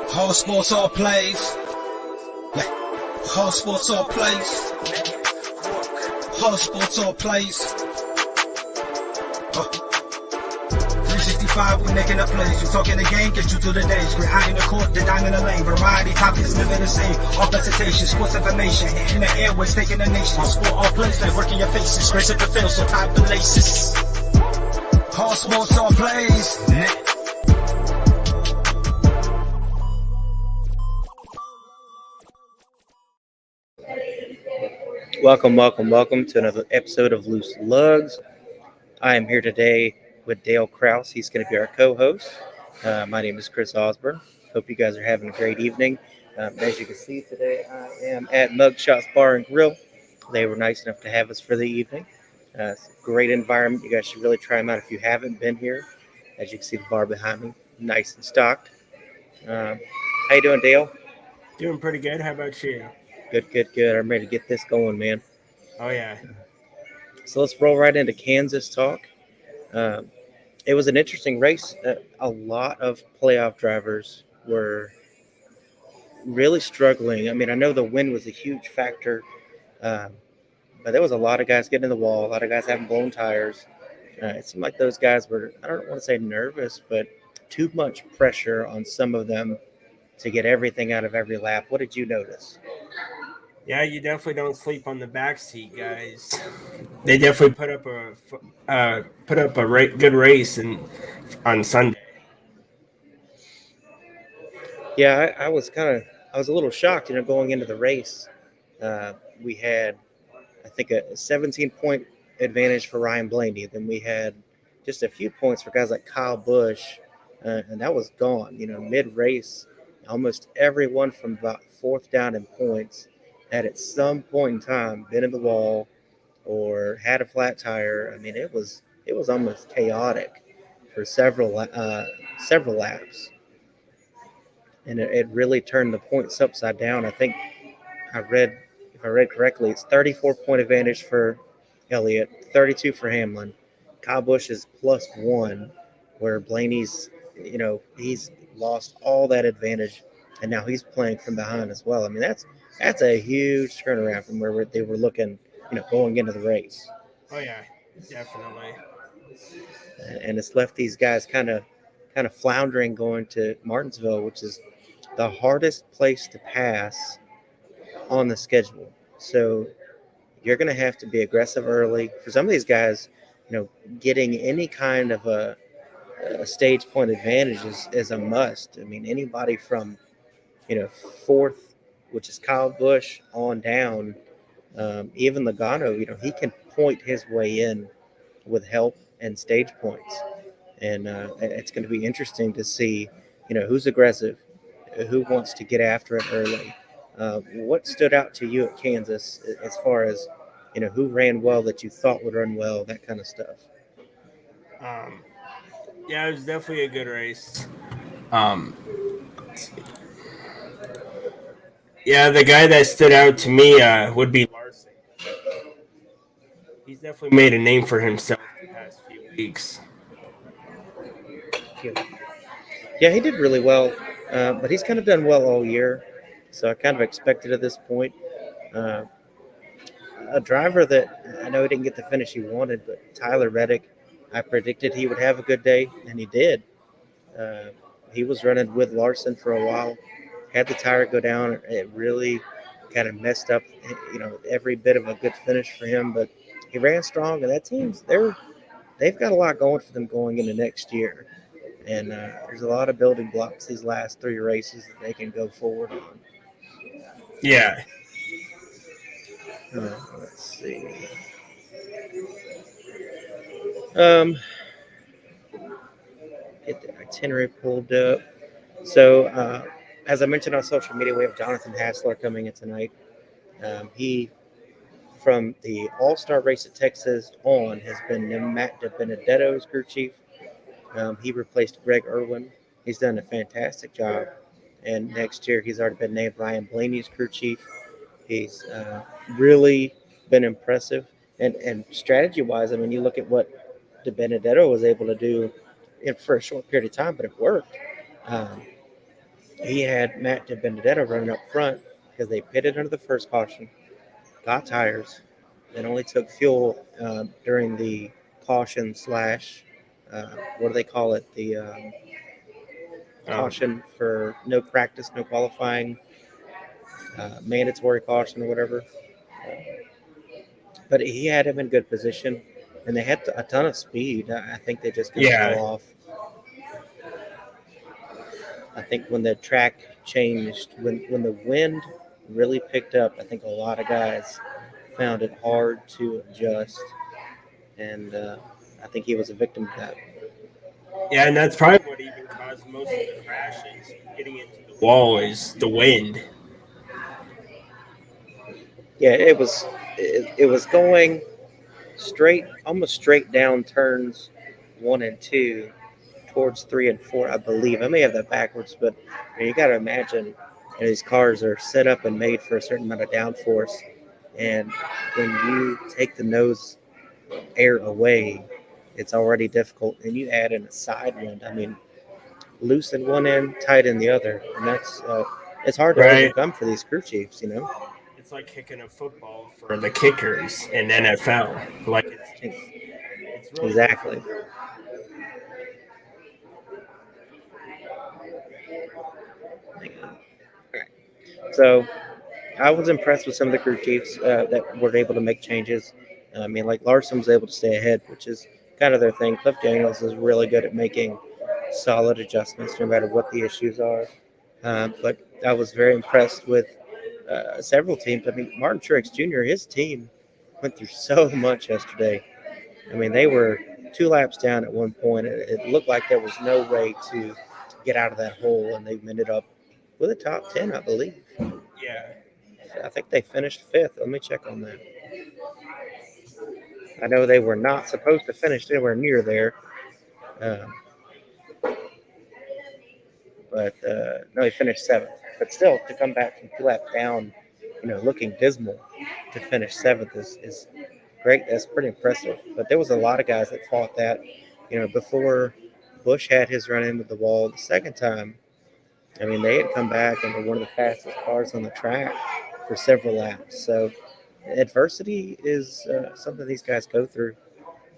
Whole sports all plays. Whole sports all plays. Whole sports all plays. 365, we making up plays. You talking the game, get you to the days. We're high in the court, the dime in the lane. Variety topics, living the same. All presentation, sports information. Hitting the airways, taking the nation. All sport, all plays, like working your faces. Grace at the field, so tie the laces. Whole sports all plays. Welcome to another episode of Loose Lugs. I am here today with Dale Krause. He's going to be our co-host. My name is Chris Osborne. Hope you guys are having a great evening. As you can see today, I am at Mugshots Bar and Grill. They were nice enough to have us for the evening. It's a great environment. You guys should really try them out if you haven't been here. As you can see the bar behind me, nice and stocked. How you doing, Dale? Doing pretty good. How about you? Good. I'm ready to get this going, man. Oh, yeah. So let's roll right into Kansas talk. It was an interesting race. A lot of playoff drivers were really struggling. I mean, I know the wind was a huge factor, but there was a lot of guys getting in the wall, a lot of guys having blown tires. It seemed like those guys were, I don't want to say nervous, but too much pressure on some of them to get everything out of every lap. What did you notice? Yeah, you definitely don't sleep on the backseat, guys. They definitely put up a good race on Sunday. Yeah, I was a little shocked, going into the race. We had, I think, a 17-point advantage for Ryan Blaney. Then we had just a few points for guys like Kyle Busch, and that was gone. Mid-race, almost everyone from about fourth down in points had at some point in time been in the wall or had a flat tire. I mean, it was almost chaotic for several laps, and it really turned the points upside down. I think if I read correctly, it's 34-point advantage for Elliott, 32 for Hamlin. Kyle Busch is +1, where Blaney's, he's lost all that advantage, and now he's playing from behind as well. I mean, that's a huge turnaround from where they were looking, going into the race. Oh, yeah, definitely. And it's left these guys kind of floundering going to Martinsville, which is the hardest place to pass on the schedule. So you're going to have to be aggressive early. For some of these guys, getting any kind of a stage point advantage is a must. I mean, anybody from, fourth, which is Kyle Busch, on down, even Logano, he can point his way in with help and stage points. And it's going to be interesting to see, who's aggressive, who wants to get after it early. What stood out to you at Kansas as far as, who ran well that you thought would run well, that kind of stuff? Yeah, it was definitely a good race. Yeah, the guy that stood out to me would be Larson. He's definitely made a name for himself the past few weeks. Yeah, he did really well, but he's kind of done well all year, so I kind of expected at this point. A driver that I know he didn't get the finish he wanted, but Tyler Reddick, I predicted he would have a good day, and he did. He was running with Larson for a while, had the tire go down. It really kind of messed up, every bit of a good finish for him, but he ran strong, and that team's they've got a lot going for them going into next year. And there's a lot of building blocks these last three races that they can go forward on. Yeah. Let's see. Get the itinerary pulled up. So, as I mentioned on social media, we have Jonathan Hassler coming in tonight. He, from the All-Star race at Texas on, has been Matt DiBenedetto's crew chief. He replaced Greg Irwin. He's done a fantastic job. And next year, he's already been named Ryan Blaney's crew chief. He's really been impressive. And strategy-wise, I mean, you look at what DiBenedetto was able to do for a short period of time, but it worked. Um, he had Matt DiBenedetto running up front because they pitted under the first caution, got tires, then only took fuel during the caution slash what do they call it? The Um, caution for no practice, no qualifying, mandatory caution or whatever. But he had him in good position, and they had a ton of speed. I think they just kind of fell yeah, off. I think when the track changed, when the wind really picked up, I think a lot of guys found it hard to adjust, and I think he was a victim of that. yeah, and that's probably what even caused most of the crashes. Getting into the wall is the wind. Yeah, it was going straight, almost straight down turns 1 and 2 towards 3 and 4, I believe. I may have that backwards, but you got to imagine these cars are set up and made for a certain amount of downforce, and when you take the nose air away, it's already difficult, and you add in a side wind. I mean, loose in one end, tight in the other, and that's it's hard to Right. overcome for these crew chiefs. It's like kicking a football for the kickers in NFL. Like it's really Exactly. different. So I was impressed with some of the crew chiefs that were able to make changes. I mean, like Larson was able to stay ahead, which is kind of their thing. Cliff Daniels is really good at making solid adjustments no matter what the issues are. But I was very impressed with several teams. I mean, Martin Truex Jr., his team went through so much yesterday. I mean, they were 2 laps down at one point. It looked like there was no way to get out of that hole, and they ended up with a top 10, I believe. Yeah. I think they finished fifth. Let me check on that. I know they were not supposed to finish anywhere near there, um, but no, he finished seventh. But still, to come back from 2 laps down, looking dismal, to finish seventh is great. That's pretty impressive. But there was a lot of guys that fought that. Before Bush had his run in with the wall the second time, I mean, they had come back and were one of the fastest cars on the track for several laps. So adversity is something these guys go through,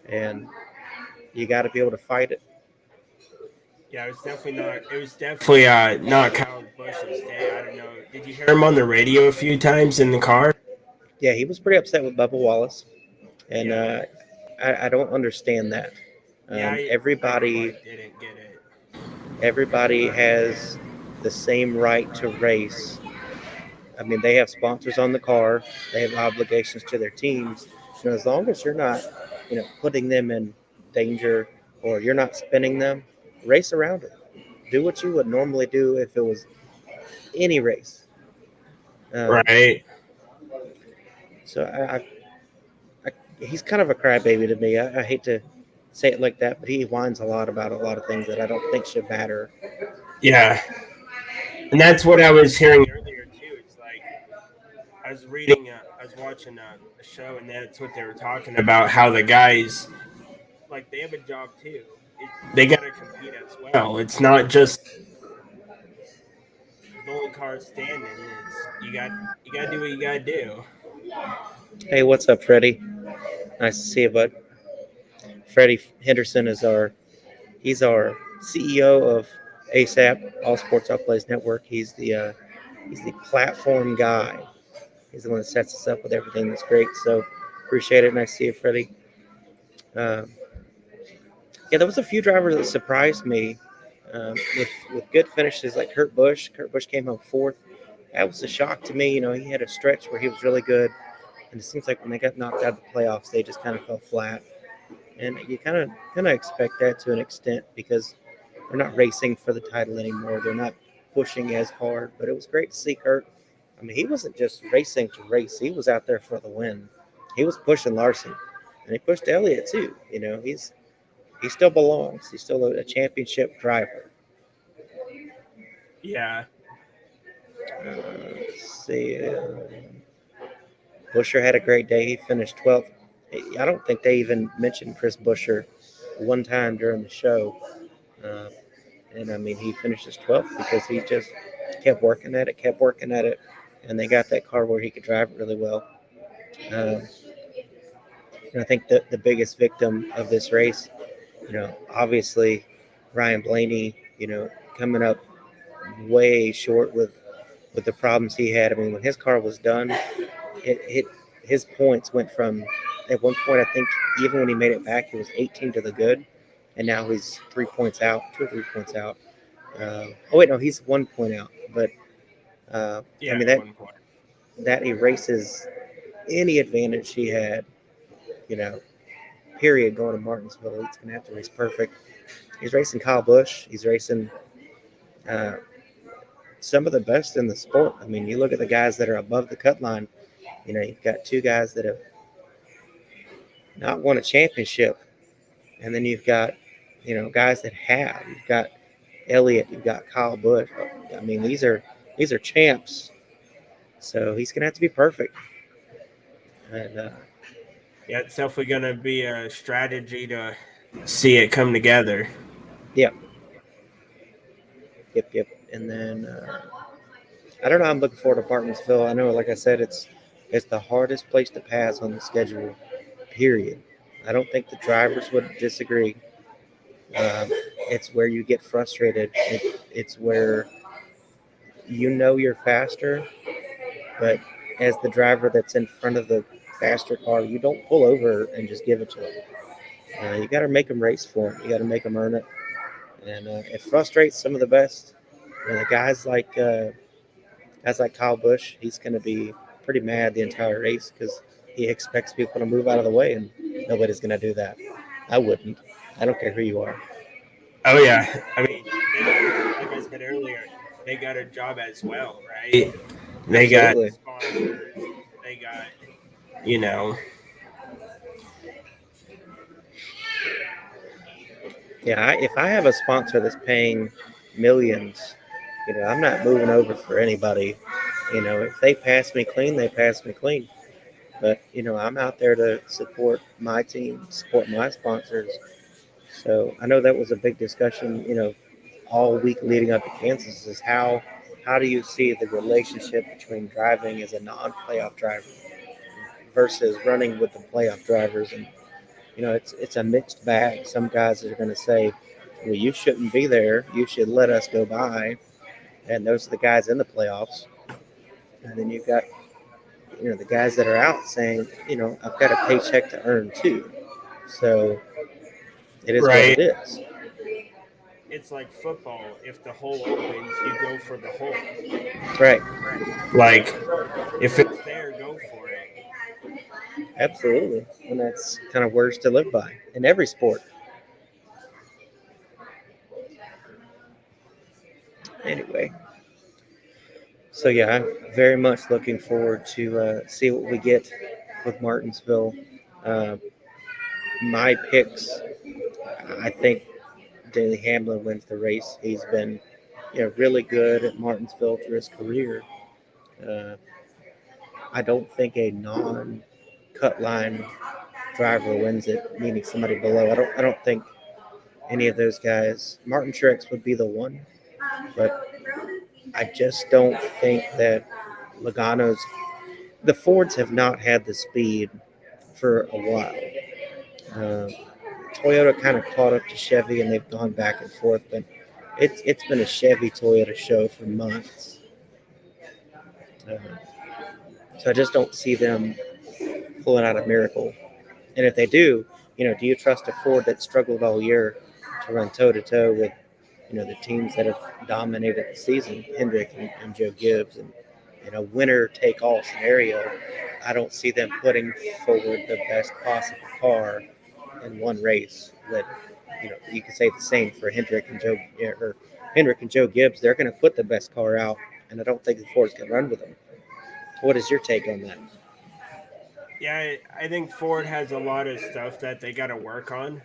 and you got to be able to fight it. Yeah, it was definitely not. It was definitely not Kyle Busch's day. I don't know. Did you hear him on the radio a few times in the car? Yeah, he was pretty upset with Bubba Wallace, and Yeah, I don't understand that. yeah. I Everybody quite didn't get it. everybody has the same right to race. I mean, they have sponsors on the car. They have obligations to their teams. As long as you're not, putting them in danger or you're not spinning them, race around it. Do what you would normally do if it was any race. Um, Right. so he's kind of a crybaby to me. I hate to say it like that, but he whines a lot about a lot of things that I don't think should matter. Yeah, and that's what I was hearing earlier too. It's like I was reading, I was watching a show, and that's what they were talking about. How the guys, like, they have a job too. They got to compete as well. It's not just the only car standing. It's you got to do what you got to do. Hey, what's up, Freddie? Nice to see you, bud. Freddie Henderson he's our CEO of ASAP, All Sports All Plays Network. He's the platform guy. He's the one that sets us up with everything that's great. So appreciate it. Nice to see you, Freddie. Um, yeah, there was a few drivers that surprised me with good finishes like Kurt Busch. Kurt Busch came home fourth. That was a shock to me. He had a stretch where he was really good, and it seems like when they got knocked out of the playoffs, they just kind of fell flat. And you kind of expect that to an extent because they're not racing for the title anymore. They're not pushing as hard. But it was great to see Kurt. I mean, he wasn't just racing to race; he was out there for the win. He was pushing Larson, and he pushed Elliott too. He still belongs. He's still a championship driver. Yeah, Let's see. Busher had a great day. He finished 12th. I don't think they even mentioned Chris Busher one time during the show. Uh, and I mean, he finishes 12th because he just kept working at it, and they got that car where he could drive it really well. Um, and I think the biggest victim of this race, obviously Ryan Blaney, coming up way short with the problems he had. I mean, when his car was done, it his points went from at one point I think even when he made it back, he was 18 to the good, and now he's 3 points out, 2 or 3 points out. Oh wait, no, he's 1 point out. But I Yeah, mean at one point. that erases any advantage he had. You know, period. Going to Martinsville, he's gonna have to race perfect. He's racing Kyle Busch. He's racing uh, some of the best in the sport. I mean, you look at the guys that are above the cut line. You've got two guys that have not won a championship, and then you've got guys that have. You've got Elliott. You've got Kyle Busch. I mean, these are champs. So he's gonna have to be perfect. And Yeah, it's definitely going to be a strategy to see it come together. yeah, yep. And then I don't know. I'm looking forward to Martinsville. I know, like I said, it's the hardest place to pass on the schedule. Period. I don't think the drivers would disagree. It's where you get frustrated. It's where you're faster, but as the driver that's in front of the faster car, you don't pull over and just give it to them. You got to make them race for it. You got to make them earn it, and it frustrates some of the best. The guys like Kyle Busch, he's going to be pretty mad the entire race because he expects people to move out of the way, and nobody's going to do that. I wouldn't. I don't care who you are. Oh yeah, I mean, like I said earlier, they got a job as well, right? They got Absolutely. sponsors. They got, you know, Yeah, if I have a sponsor that's paying millions, I'm not moving over for anybody. If they pass me clean, they pass me clean. But I'm out there to support my team, support my sponsors. So I know that was a big discussion, all week leading up to Kansas is how do you see the relationship between driving as a non-playoff driver versus running with the playoff drivers? And it's a mixed bag. Some guys are going to say, well, you shouldn't be there. You should let us go by. And those are the guys in the playoffs. And then you've got, the guys that are out saying, I've got a paycheck to earn too. So it is what right. it is. It's like football. If the hole opens, you go for the hole. Right. Like, if it's there, go for it. Absolutely. And that's kind of words to live by in every sport. Anyway, so yeah, I'm very much looking forward to see what we get with Martinsville. Uh, my picks, I think Daley Hamlin wins the race. He's been, really good at Martinsville through his career. Uh, I don't think a non-cut line driver wins it, meaning somebody below. I don't think any of those guys. Martin Truex would be the one, but I just don't think that Logano's. The Fords have not had the speed for a while. Uh, Toyota kind of caught up to Chevy, and they've gone back and forth, but it's been a Chevy Toyota show for months. Uh, so I just don't see them pulling out a miracle. And if they do, do you trust a Ford that struggled all year to run toe to toe with the teams that have dominated the season, Hendrick and Joe Gibbs, and in a winner take all scenario, I don't see them putting forward the best possible car in one race. That you could say the same for Hendrick and Joe Gibbs. They're going to put the best car out, and I don't think the Fords can run with them. What is your take on that? Yeah, I think Ford has a lot of stuff that they got to work on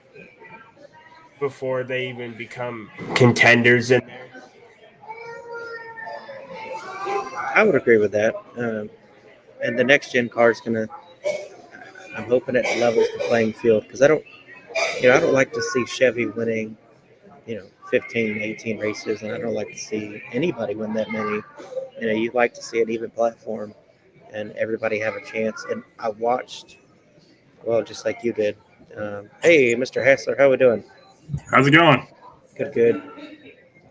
before they even become contenders in there. I would agree with that. And the next gen car is going to. I'm hoping it levels the playing field because I don't like to see Chevy winning, 15, 18 races, and I don't like to see anybody win that many. You like to see an even platform and everybody have a chance. And I watched, well, just like you did. Hey, Mr. Hassler, how we doing? How's it going? Good, good.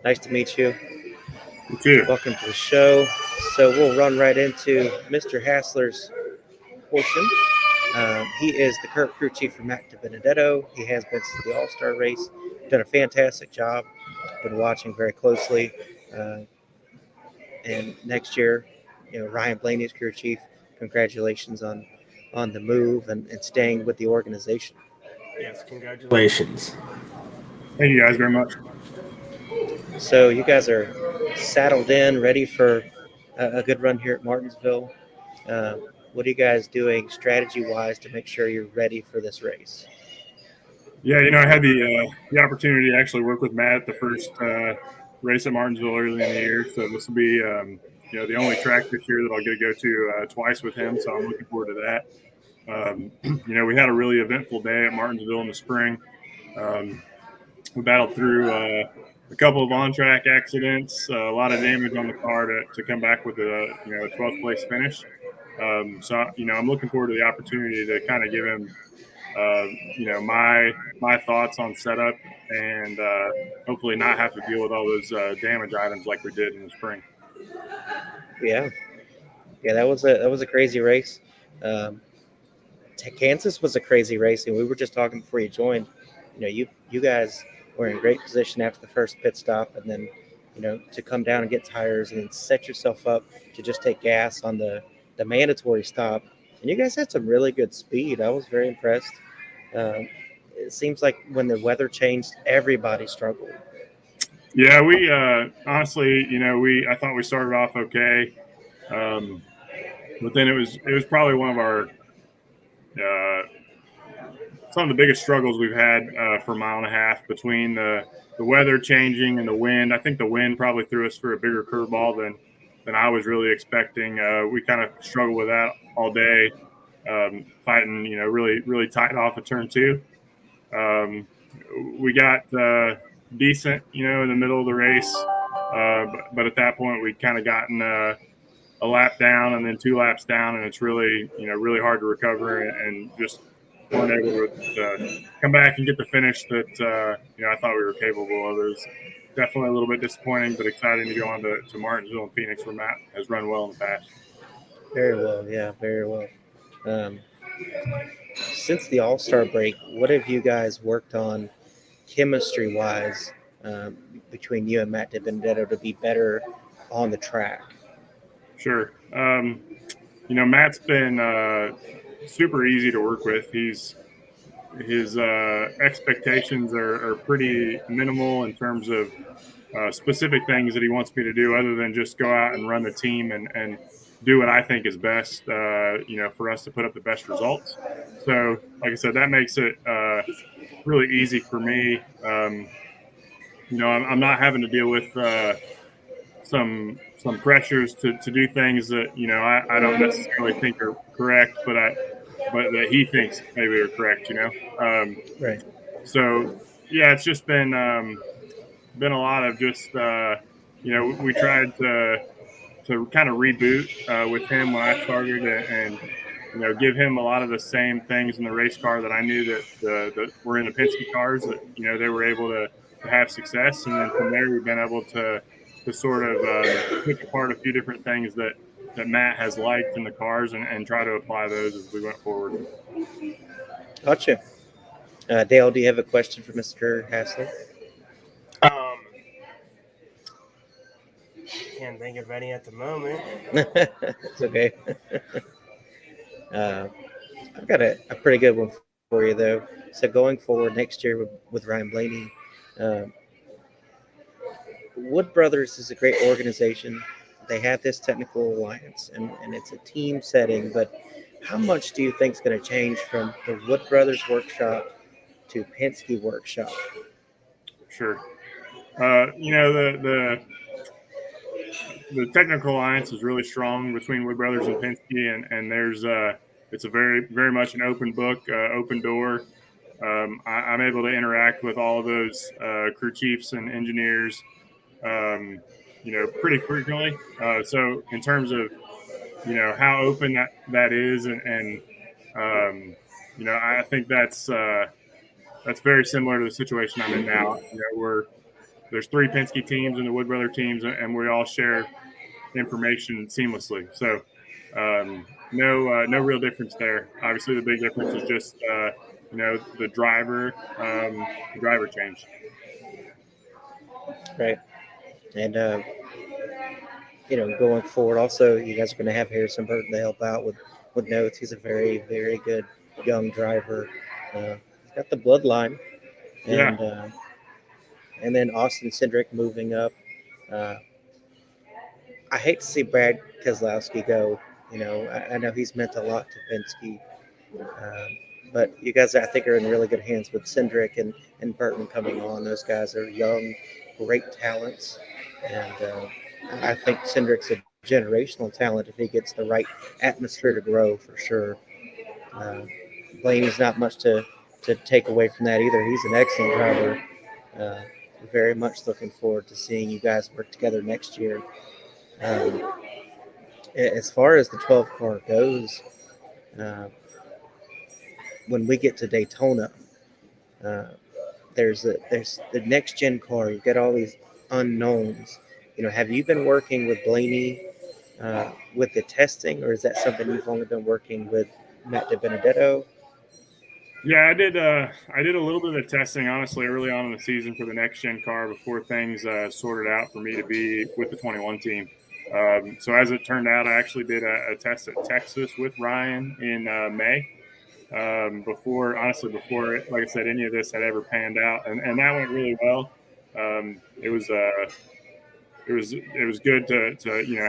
Nice to meet you. You too. Welcome to the show. So we'll run right into Mr. Hassler's portion. He is the current crew chief for Matt DiBenedetto. He has been since the All-Star race. Done a fantastic job. Been watching very closely. Uh, and next year, Ryan Blaney is crew chief. Congratulations on the move and staying with the organization. Yes, congratulations. Thank you guys very much. So you guys are saddled in, ready for a good run here at Martinsville. Uh, what are you guys doing strategy-wise to make sure you're ready for this race? Yeah, I had the opportunity to actually work with Matt at the first race at Martinsville early in the year. So this will be the only track this year that I'll get to go to twice with him. So I'm looking forward to that. We had a really eventful day at Martinsville in the spring. We battled through a couple of on-track accidents, a lot of damage on the car to come back with a 12th place finish. So I'm looking forward to the opportunity to kind of give him my thoughts on setup and hopefully not have to deal with all those damage items like we did in the spring. Yeah, that was a crazy race. Kansas was a crazy race, and we were just talking before you joined. You guys were in great position after the first pit stop, and then to come down and get tires and then set yourself up to just take gas on the mandatory stop. And you guys had some really good speed. I was very impressed. It seems like when the weather changed, everybody struggled. Yeah, we honestly, I thought we started off okay, but then it was probably one of our some of the biggest struggles we've had for a mile and a half between the weather changing and the wind. I think the wind probably threw us for a bigger curveball than I was really expecting. We kind of struggled with that all day, fighting, really, really tight off of turn two. We got decent, in the middle of the race, but at that point we'd kind of gotten a lap down and then 2 laps down, and it's really, really hard to recover and just weren't able to come back and get the finish that I thought we were capable of. It was definitely a little bit disappointing, but exciting to go on to Martinsville and Phoenix, where Matt has run well in the past. Very well, yeah, very well. Since the All-Star break, what have you guys worked on chemistry-wise between you and Matt DiBenedetto to be better on the track? Sure. Matt's been super easy to work with. His expectations are pretty minimal in terms of specific things that he wants me to do, other than just go out and run the team and do what I think is best, for us to put up the best results. So, like I said, that makes it really easy for me. I'm not having to deal with some pressures to do things that I don't necessarily think are correct, but that he thinks maybe are correct. Right. So yeah, it's just been a lot of just we tried to kind of reboot with him when I started, and give him a lot of the same things in the race car that I knew that were in the Penske cars, that they were able to have success, and then from there we've been able to sort of pick apart a few different things that Matt has liked in the cars and try to apply those as we went forward. Gotcha. Dale, do you have a question for Mr. Hassler? Can't think of any at the moment. It's okay. I've got a pretty good one for you, though. So going forward next year with Ryan Blaney, Wood Brothers is a great organization. They have this technical alliance, and it's a team setting. But how much do you think is going to change from the Wood Brothers workshop to Penske workshop? Sure. The technical alliance is really strong between Wood Brothers and Penske, and there's it's a very, very much an open book, open door. I'm able to interact with all of those crew chiefs and engineers, pretty frequently. So in terms of how open that is, and I think that's very similar to the situation I'm in now. There's 3 Penske teams and the Wood Brother teams, and we all share information seamlessly. So no real difference there. Obviously, the big difference is just the driver change. Right. And going forward, also you guys are going to have Harrison Burton to help out with notes. He's a very, very good young driver. He's got the bloodline, Yeah, and then Austin Cindric moving up. Uh, I hate to see Brad Keselowski go. I know he's meant a lot to Penske, but you guys, I think, are in really good hands with Cindric and Burton coming on. Those guys are young, great talents, and I think Cindric's a generational talent if he gets the right atmosphere to grow, for sure. Uh, Blaney's not much to take away from that either. He's an excellent driver. Uh, very much looking forward to seeing you guys work together next year. Um, as far as the 12 car goes, uh, when we get to Daytona, uh, there's the next gen car. You've got all these unknowns. Have you been working with Blaney with the testing, or is that something you've only been working with Matt DiBenedetto? yeah, I did a little bit of testing, honestly, early on in the season for the next gen car before things sorted out for me to be with the 21 team. So as it turned out, I actually did a test at Texas with Ryan in May. Before, like I said, any of this had ever panned out, and that went really well. It was good to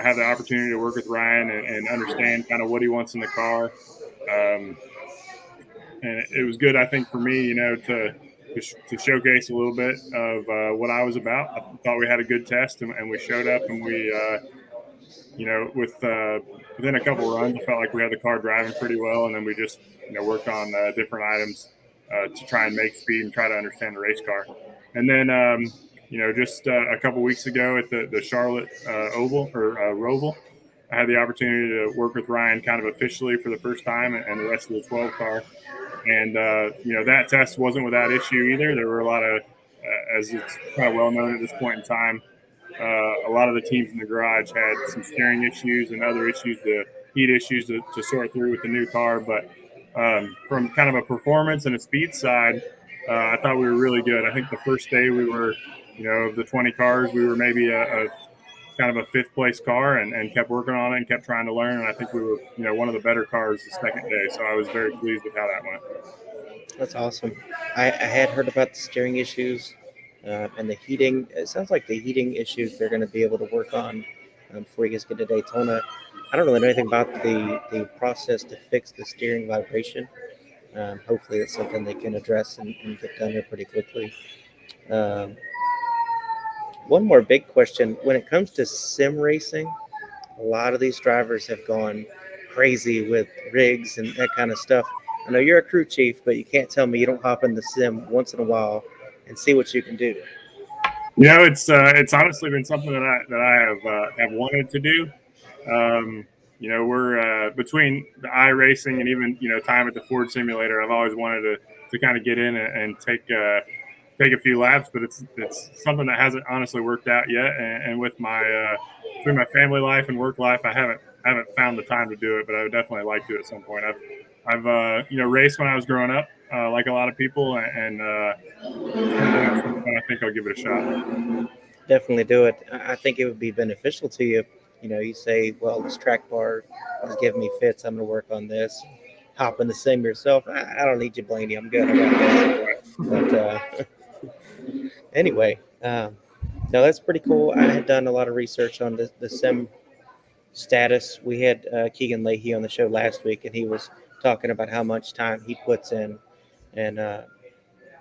have the opportunity to work with Ryan and understand kind of what he wants in the car. Um, and it was good, I think, for me, to showcase a little bit of what I was about. I thought we had a good test, and we showed up, and we, within a couple of runs, I felt like we had the car driving pretty well, and then we just, worked on different items to try and make speed and try to understand the race car. And then, just a couple weeks ago at the Charlotte Oval or Roval, I had the opportunity to work with Ryan kind of officially for the first time, and the rest of the 12 car. And that test wasn't without issue either. There were a lot of, as it's kind of well known at this point in time, a lot of the teams in the garage had some steering issues and other issues, the heat issues to sort through with the new car. But from kind of a performance and a speed side, I thought we were really good. I think the first day we were, of the 20 cars, we were maybe a kind of a 5th place car, and kept working on it and kept trying to learn. And I think we were, one of the better cars the second day. So I was very pleased with how that went. That's awesome. I had heard about the steering issues and the heating. It sounds like the heating issues they're going to be able to work on before you guys get to Daytona. I don't really know anything about the process to fix the steering vibration. Hopefully, it's something they can address and get done here pretty quickly. Um, One more big question. When it comes to sim racing, a lot of these drivers have gone crazy with rigs and that kind of stuff. I know you're a crew chief, but you can't tell me you don't hop in the sim once in a while and see what you can do. It's honestly been something that I have wanted to do. We're between the iRacing and even time at the Ford simulator. I've always wanted to kind of get in and take a few laps, but it's something that hasn't honestly worked out yet. And with my between my family life and work life, I haven't found the time to do it, but I would definitely like to at some point. I've raced when I was growing up, like a lot of people, and certainly at some point I think I'll give it a shot. Definitely do it. I think it would be beneficial to you. You say, well, this track bar is giving me fits. I'm going to work on this. Hop in the sim yourself. I don't need you, Blaney. I'm good. I got this. But anyway, no, that's pretty cool. I had done a lot of research on the sim status. We had Keegan Leahy on the show last week, and he was talking about how much time he puts in, and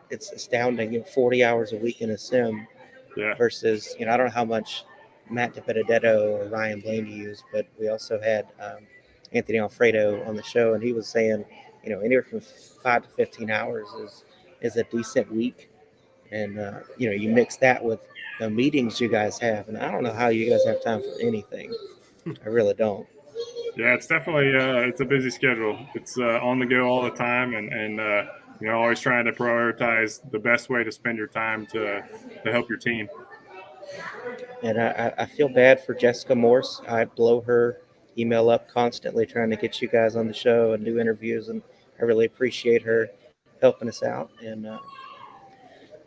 it's astounding. 40 hours a week in a sim Yeah. versus, I don't know how much Matt DiBenedetto or Ryan Blaney used, but we also had Anthony Alfredo on the show, and he was saying, anywhere from 5 to 15 hours is a decent week, and you mix that with the meetings you guys have, and I don't know how you guys have time for anything. I really don't. Yeah, it's definitely it's a busy schedule. It's on the go all the time, and always trying to prioritize the best way to spend your time to help your team. And I feel bad for Jessica Morse. I blow her email up constantly trying to get you guys on the show and do interviews, and I really appreciate her helping us out. And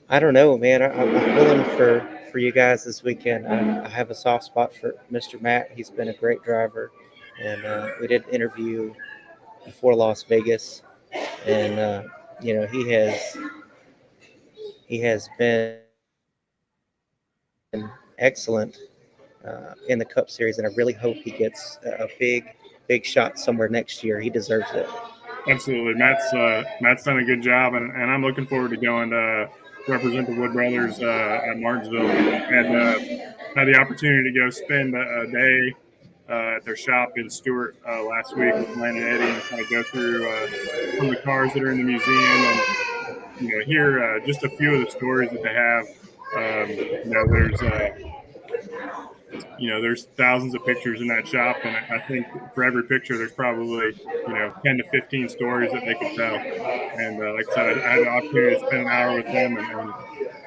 I don't know, man. I'm pulling for you guys this weekend. I have a soft spot for Mr. Matt. He's been a great driver, and we did an interview before Las Vegas, and he has been excellent in the Cup Series, and I really hope he gets a big shot somewhere next year. He deserves it. Absolutely, Matt's done a good job, and I'm looking forward to going to represent the Wood Brothers at Martinsville. Had the opportunity to go spend a day at their shop in Stewart last week with Lane and Eddie, and kind of go through some of the cars that are in the museum, and hear just a few of the stories that they have. There's thousands of pictures in that shop, and I think for every picture, there's probably 10 to 15 stories that they could tell. And like I said, I had the opportunity to spend an hour with them, and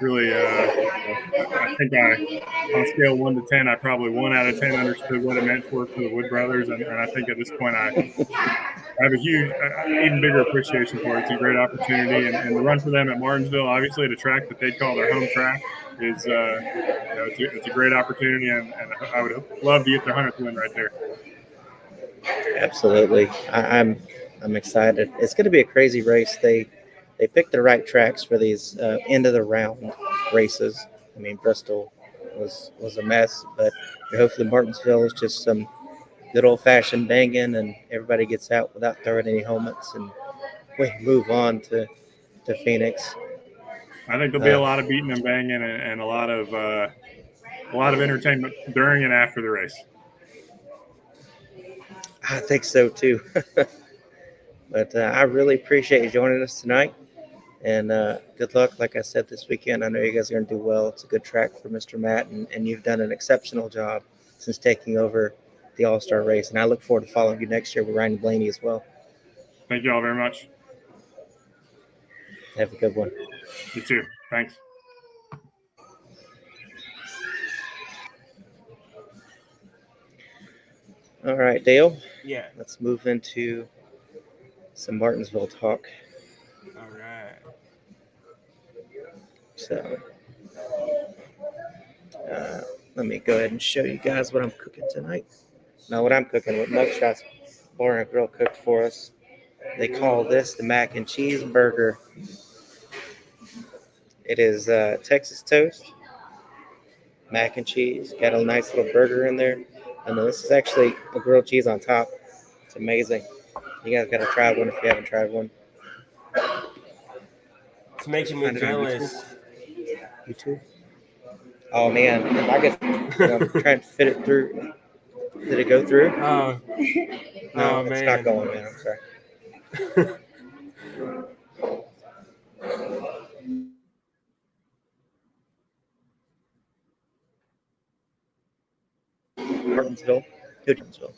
really, I think on a scale of 1 to 10, I probably 1 out of 10 understood what it meant to work for the Wood Brothers, and I think at this point, I have a huge, even bigger appreciation for it. It's a great opportunity, and the run for them at Martinsville, obviously at a track that they call their home track, is it's a great opportunity, and I would love to get their 100th win right there. Absolutely, I'm excited. It's going to be a crazy race. They picked the right tracks for these end of the round races. I mean, Bristol was a mess, but hopefully Martinsville is just some good old fashioned banging, and everybody gets out without throwing any helmets, and we move on to Phoenix. I think there'll be a lot of beating and banging, and a lot of entertainment during and after the race. I think so too. But I really appreciate you joining us tonight, and good luck. Like I said, this weekend, I know you guys are going to do well. It's a good track for Mr. Matt, and you've done an exceptional job since taking over the All-Star race, and I look forward to following you next year with Ryan Blaney as well. Thank you all very much. Have a good one. You too. Thanks. All right, Dale. Yeah. Let's move into some Martinsville talk. All right. So let me go ahead and show you guys what I'm cooking tonight. Now, what I'm cooking, what Mugshot's Bar and Grill cooked for us. They call this the mac and cheese burger. It is Texas toast, mac and cheese. Got a nice little burger in there. And then this is actually a grilled cheese on top. It's amazing. You guys got to try one if you haven't tried one. It's making me jealous. YouTube? Oh, man. If I could try and fit it through. Did it go through? Oh. No, Oh, it's man. not going, man. I'm sorry. Martinsville. Martinsville.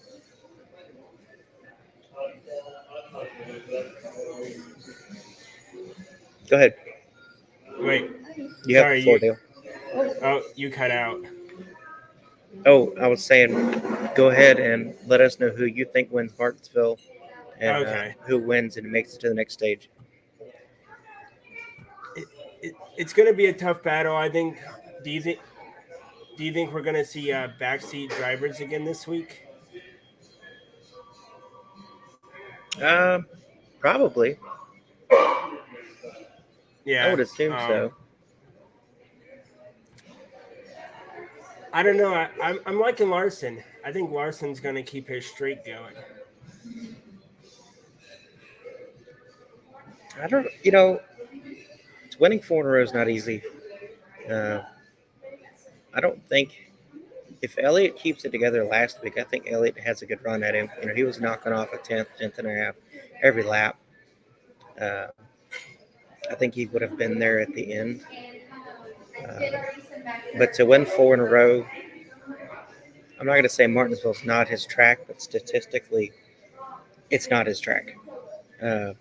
Go ahead. Wait. You have the floor, Dale. Oh, you cut out. Oh, I was saying, go ahead and let us know who you think wins Martinsville, and Okay. who wins and makes it to the next stage. It's going to be a tough battle, I think. Do you think we're going to see backseat drivers again this week? Probably. Yeah. I would assume so. I don't know. I'm liking Larson. I think Larson's going to keep his streak going. I don't. Winning 4 in a row is not easy. I don't think if Elliott keeps it together last week, I think Elliott has a good run at him. He was knocking off a tenth and a half every lap. I think he would have been there at the end. Uh, but to win 4 in a row, I'm not going to say Martinsville's not his track, but statistically, it's not his track. Uh,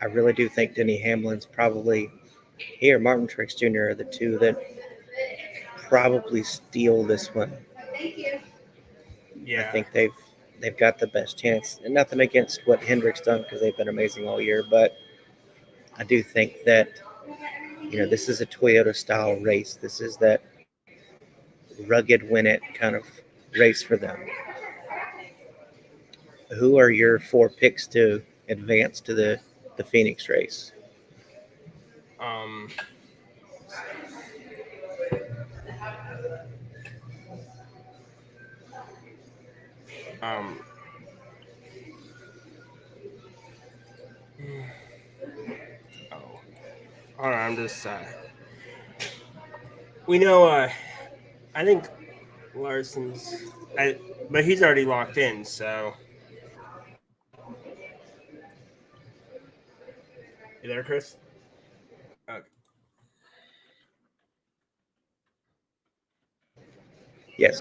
I really do think Denny Hamlin's probably, he or Martin Truex Jr. are the two that probably steal this one. I Yeah. think they've got the best chance, and nothing against what Hendrick's done because they've been amazing all year, but I do think that this is a Toyota style race. This is that rugged win it kind of race for them. Who are your 4 picks to advance to the Phoenix race? Let's see. Um. Oh. Hold on. I'm just. We know. I think Larson's. But he's already locked in. So. You there, Chris? Okay. Yes.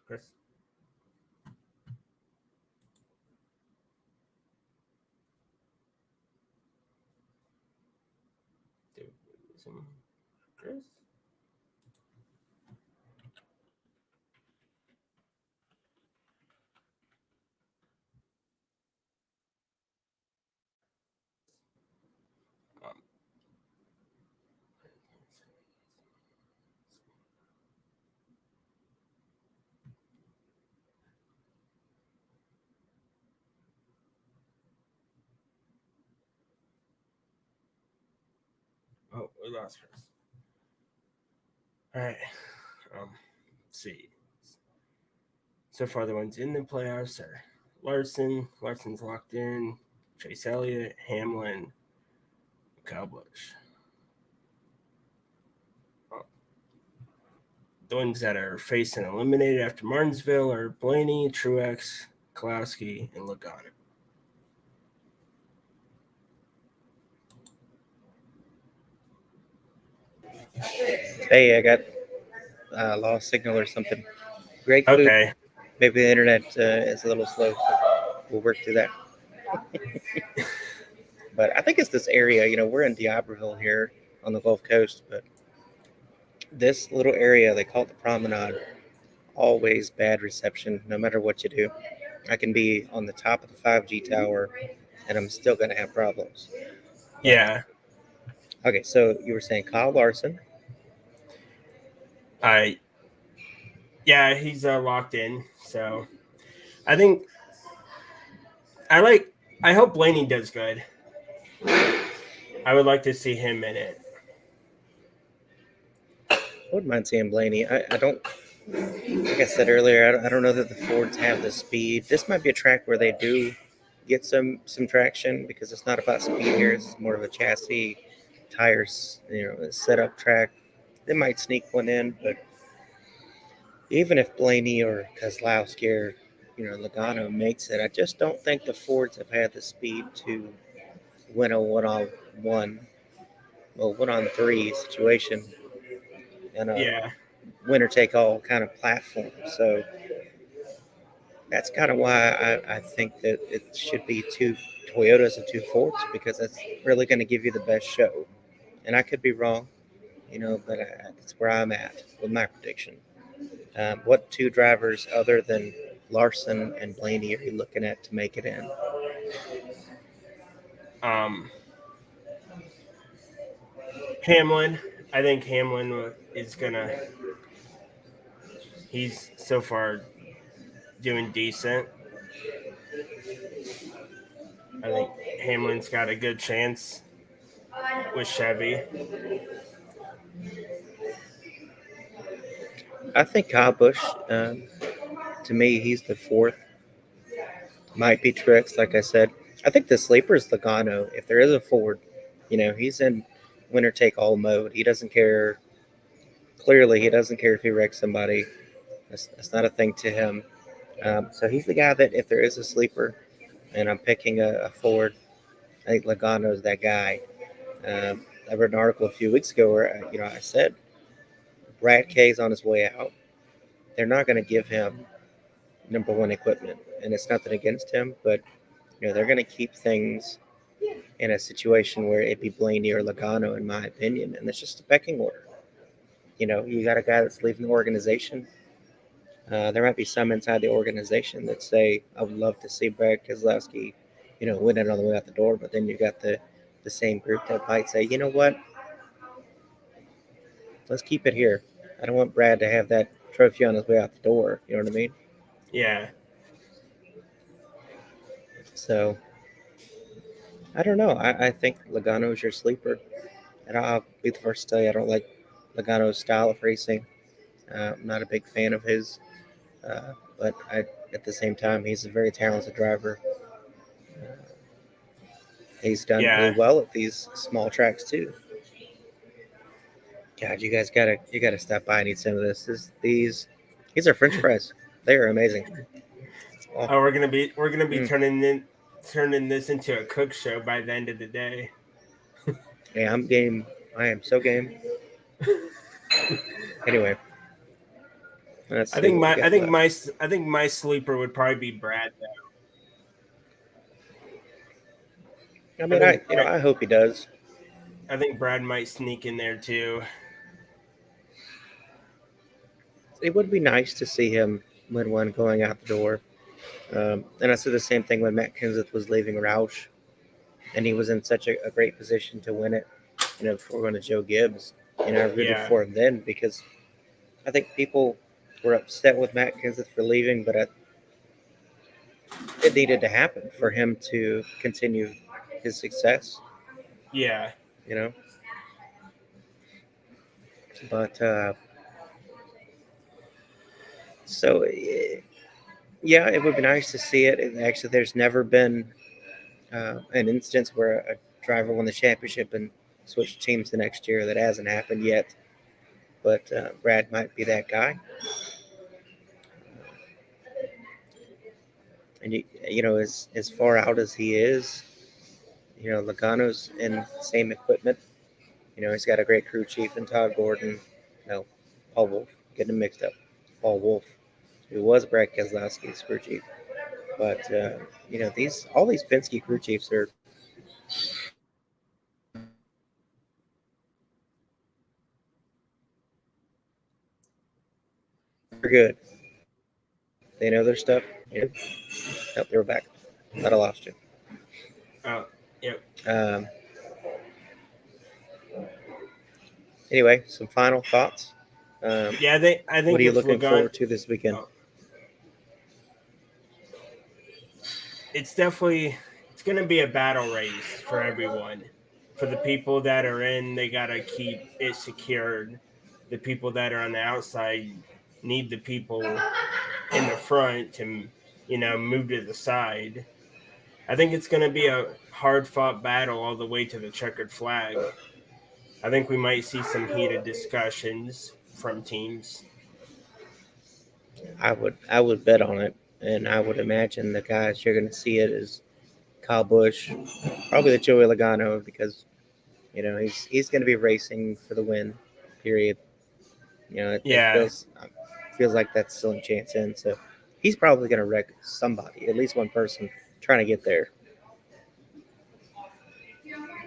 Chris. Some Chris. Um, oh, we lost Chris. All right. Let's see. So far, the ones in the playoffs are Larson. Larson's locked in. Chase Elliott, Hamlin, Kyle Busch. The ones that are faced and eliminated after Martinsville are Blaney, Truex, Kalowski, and Logano. Hey, I got lost signal or something. Great food. Okay. Maybe the internet is a little slow. So we'll work through that. But I think it's this area. We're in D'Iberville here on the Gulf Coast, but this little area, they call it the Promenade, always bad reception no matter what you do. I can be on the top of the 5G tower and I'm still going to have problems. Yeah. Okay, so you were saying Kyle Larson. Yeah, he's locked in. So I think I hope Blaney does good. I would like to see him in it. I wouldn't mind seeing Blaney. I don't, like I said earlier, I don't know that the Fords have the speed. This might be a track where they do get some traction because it's not about speed here. It's more of a chassis, tires, a setup track. They might sneak one in, but even if Blaney or Kozlowski or Logano makes it, I just don't think the Fords have had the speed to win a one-on-one, well, one-on-three situation in a Yeah. winner-take-all kind of platform. So that's kind of why I think that it should be 2 Toyotas and 2 Fords because that's really going to give you the best show. And I could be wrong, but that's where I'm at with my prediction. What 2 drivers other than Larson and Blaney are you looking at to make it in? Hamlin. I think Hamlin is gonna. He's so far doing decent. I think Hamlin's got a good chance with Chevy. I think Kyle Busch, to me, he's the 4th. Might be Tricks, like I said. I think the sleeper is Logano. If there is a Ford, he's in winner take all mode. He doesn't care clearly he doesn't care if he wrecks somebody. That's not a thing to him. So he's the guy that if there is a sleeper, and I'm picking a Ford, I think Logano's that guy. I read an article a few weeks ago where I said Brad K's on his way out. They're not going to give him number one equipment, and it's nothing against him, but they're going to keep things in a situation where it'd be Blaney or Logano, in my opinion, and it's just a pecking order. You got a guy that's leaving the organization. There might be some inside the organization that say, "I would love to see Brad Keselowski, win it on the way out the door," but then you got the same group that might say, "You know what? Let's keep it here. I don't want Brad to have that trophy on his way out the door." You know what I mean? Yeah. So I don't know. I think Logano's your sleeper, and I'll be the first to tell you I don't like Logano's style of racing. I'm not a big fan of his, but at the same time, he's a very talented driver. Uh, he's done really Yeah. well at these small tracks too. God, you gotta stop by and eat some of this. These are French fries. They are amazing. Oh, Oh, we're gonna be mm. turning this into a cook show by the end of the day. Yeah, I'm game. I am so game. Anyway, let's I see think what we my I got think left. my I think my sleeper would probably be Brad. I I mean, think Brad, I hope he does. I think Brad might sneak in there too. It would be nice to see him win one going out the door. And I said the same thing when Matt Kenseth was leaving Roush, and he was in such a great position to win it. Before going to Joe Gibbs, I rooted Yeah. for him then because I think people were upset with Matt Kenseth for leaving, but it needed to happen for him to continue his success. Yeah. You know, but so yeah, it would be nice to see it. And actually, there's never been an instance where a driver won the championship and switched teams the next year. That hasn't happened yet. But Brad might be that guy. And as far out as he is, Logano's in the same equipment. He's got a great crew chief in Todd Gordon. No, Paul Wolf. Getting him mixed up. Paul Wolf, who was Brad Keselowski's crew chief. But all these Penske crew chiefs are good. They know their stuff. Oh, they were back. Thought I lost you. Oh. Yep. Um, anyway, some final thoughts. Yeah. I What think are you if looking Logano, forward to this weekend? it's gonna be a battle race for everyone. For the people that are in, they gotta keep it secured. The people that are on the outside need the people in the front to move to the side. I think it's gonna be a hard fought battle all the way to the checkered flag. I think we might see some heated discussions from teams. I would bet on it, and I would imagine the guys you're going to see it is Kyle Busch, probably the Joey Logano because he's going to be racing for the win. Period. It Yeah. feels like that's still a chance in. So he's probably going to wreck somebody, at least one person trying to get there.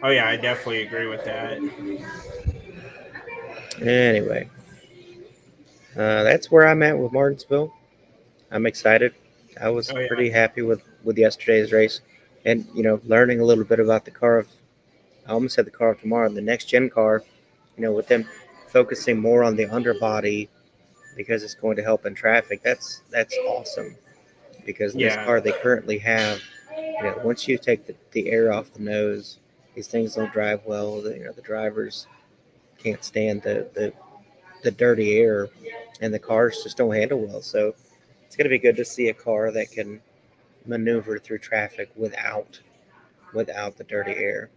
Oh yeah, I definitely agree with that. Anyway, that's where I'm at with Martinsville. I'm excited. I was Oh yeah. pretty happy with yesterday's race, and learning a little bit about the car of. I almost said the car of tomorrow, the next gen car. With them focusing more on the underbody because it's going to help in traffic. That's awesome because this Yeah. car they currently have, once you take the air off the nose, these things don't drive well. The drivers can't stand the dirty air, and the cars just don't handle well. So it's going to be good to see a car that can maneuver through traffic without the dirty air.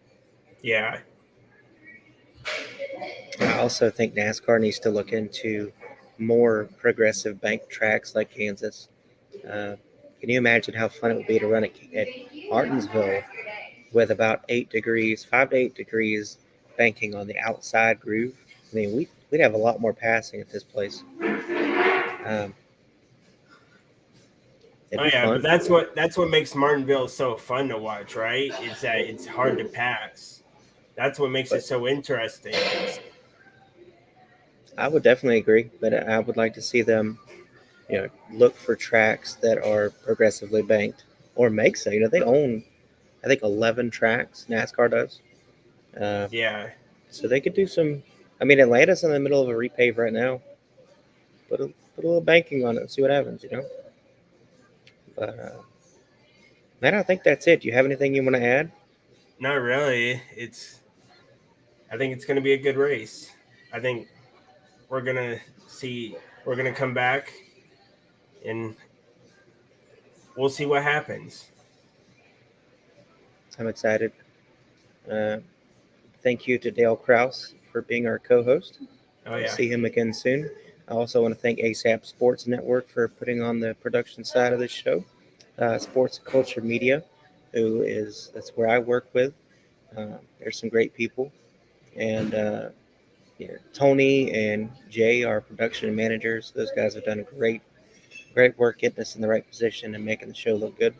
Yeah. I also think NASCAR needs to look into more progressive bank tracks like Kansas. Can you imagine how fun it would be to run at Martinsville with about 8 degrees, 5 to 8 degrees banking on the outside groove? I mean, we'd have a lot more passing at this place. It'd Oh be yeah, but fun. that's what makes Martinville so fun to watch, right? Is that it's hard to pass. That's what makes it But so interesting. I would definitely agree, but I would like to see them, look for tracks that are progressively banked or make so. They own, I think, 11 tracks. NASCAR does. Uh, Yeah. so they could do some. I mean, Atlanta's in the middle of a repave right now. Put a little banking on it and see what happens. But man, I think that's it. Do you have anything you want to add? Not really. I think it's going to be a good race. I think we're going to come back and we'll see what happens. I'm excited. Thank you to Dale Krause for being our co-host. Oh I'll yeah. see him again soon. I also want to thank ASAP Sports Network for putting on the production side of this show. Sports Culture Media, that's where I work with. There's some great people, and Tony and Jay are production managers. Those guys have done great work getting us in the right position and making the show look good.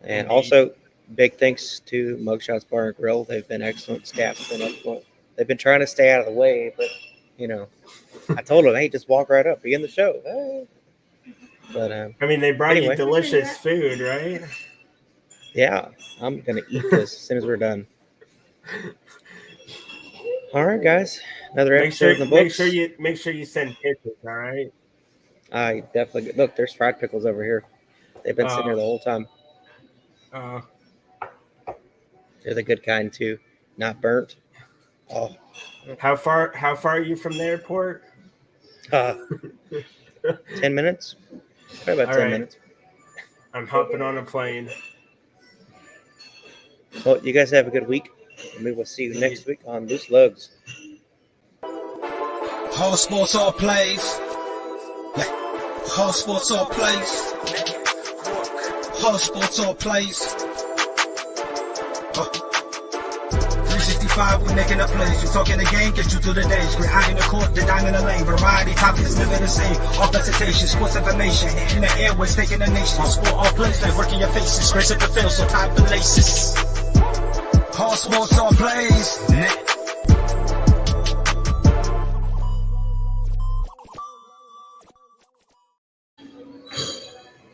And Indeed. also, big thanks to Mugshots Bar and Grill. They've been excellent. Staff's been excellent. They've been trying to stay out of the way, but I told them, hey, just walk right up, be in the show. Hey. But I mean, they brought anyway. you delicious food, right? Yeah, I'm gonna eat this as soon as we're done. All right, guys, another episode of the books. Make sure you send pictures. All right. I definitely look. There's fried pickles over here. They've been sitting here the whole time. They're the good kind too, not burnt. Oh. How far are you from the airport? 10 minutes. Probably about 10 minutes. I'm hopping on a plane. Well, you guys have a good week. We will see you next week on Loose Lugs. All sports, all plays. Yeah. All sports, all plays. All sports, all plays. 365, we making a plays. We talking the game, get you through the days. We're high in the court, the dime in the lane. Variety, topics, living the same. All presentation, sports information. Hitting the airways, taking the nation. All sport, all plays, like working your faces. Grace at the field, so tie the laces. All sports, all plays.